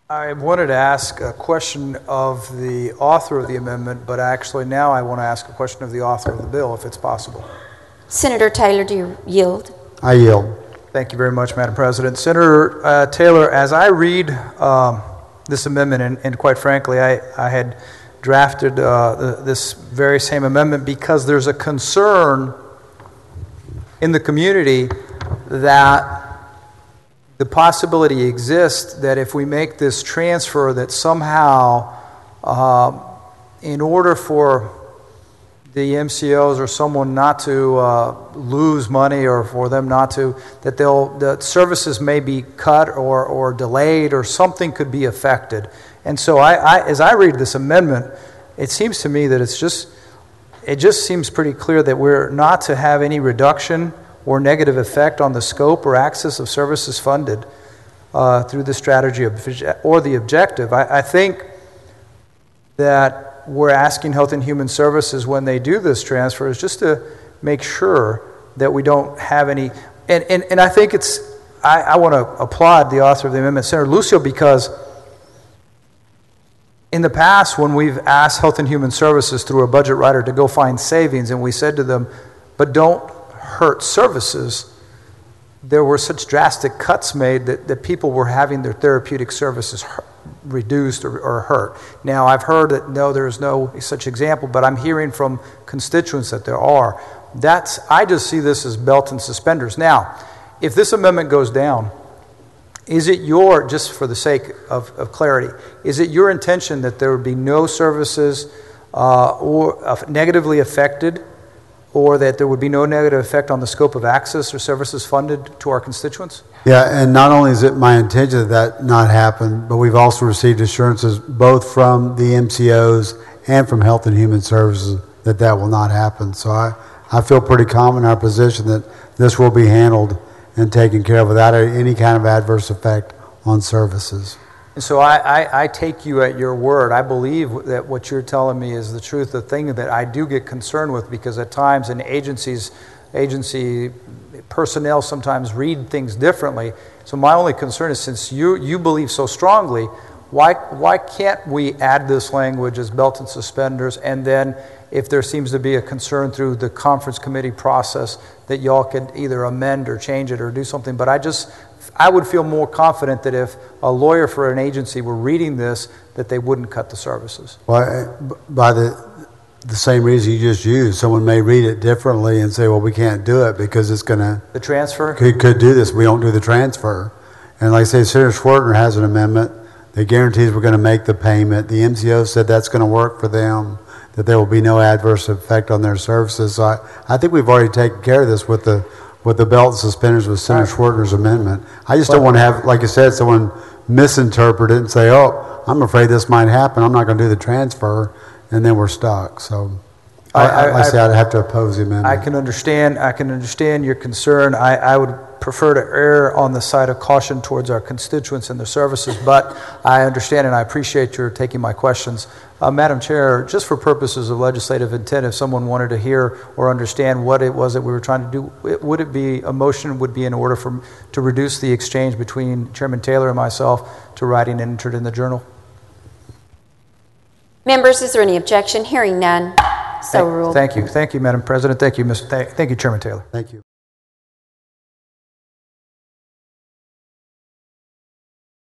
I wanted to ask a question of the author of the amendment, but actually now I want to ask a question of the author of the bill, if it's possible. Senator Taylor, do you yield? I yield. Thank you very much, Madam President. Senator Taylor, as I read this amendment, and quite frankly, I had drafted this very same amendment because there's a concern in the community that the possibility exists that if we make this transfer, that somehow, in order for the MCOs or someone not to lose money, or for them not to, that the services may be cut or delayed, or something could be affected. And so as I read this amendment, it seems to me that it just seems pretty clear that we're not to have any reduction or negative effect on the scope or access of services funded through the strategy or the objective. I think that we're asking Health and Human Services, when they do this transfer, is just to make sure that we don't have any, and I think I want to applaud the author of the amendment, Senator Lucio, because in the past, when we've asked Health and Human Services through a budget writer to go find savings, and we said to them, but don't hurt services, there were such drastic cuts made that people were having their therapeutic services reduced or hurt. Now, I've heard that no, there's no such example, but I'm hearing from constituents that there are. I just see this as belt and suspenders. Now, if this amendment goes down, is it just for the sake of clarity, is it your intention that there would be no services or negatively affected, or that there would be no negative effect on the scope of access or services funded to our constituents? Yeah, and not only is it my intention that not happen, but we've also received assurances both from the MCOs and from Health and Human Services that will not happen. So I feel pretty calm in our position that this will be handled and taken care of without any kind of adverse effect on services. And so I take you at your word. I believe that what you're telling me is the truth. The thing that I do get concerned with, because at times in agency personnel sometimes read things differently. So my only concern is, since you believe so strongly, why can't we add this language as belt and suspenders, and then if there seems to be a concern through the conference committee process, that y'all could either amend or change it or do something. But I would feel more confident that if a lawyer for an agency were reading this, that they wouldn't cut the services. Well, by the same reason you just used, someone may read it differently and say, well, we can't do it because it's going to... The transfer? Could do this. We don't do the transfer. And like I say, Senator Schwertner has an amendment that guarantees we're going to make the payment. The MCO said that's going to work for them, that there will be no adverse effect on their services. So I think we've already taken care of this with the belt and suspenders with Senator Schwertner's amendment. I just don't want to have, like you said, someone misinterpret it and say, oh, I'm afraid this might happen, I'm not going to do the transfer, and then we're stuck. So I'd have to oppose the amendment. I can understand your concern. I would prefer to err on the side of caution towards our constituents and their services, but I understand and I appreciate your taking my questions. Madam Chair, just for purposes of legislative intent, if someone wanted to hear or understand what it was that we were trying to do, would it be a motion would be in order to reduce the exchange between Chairman Taylor and myself to writing and entered in the journal? Members, is there any objection? Hearing none, so ruled. Thank you, Madam President. Thank you, Chairman Taylor. Thank you.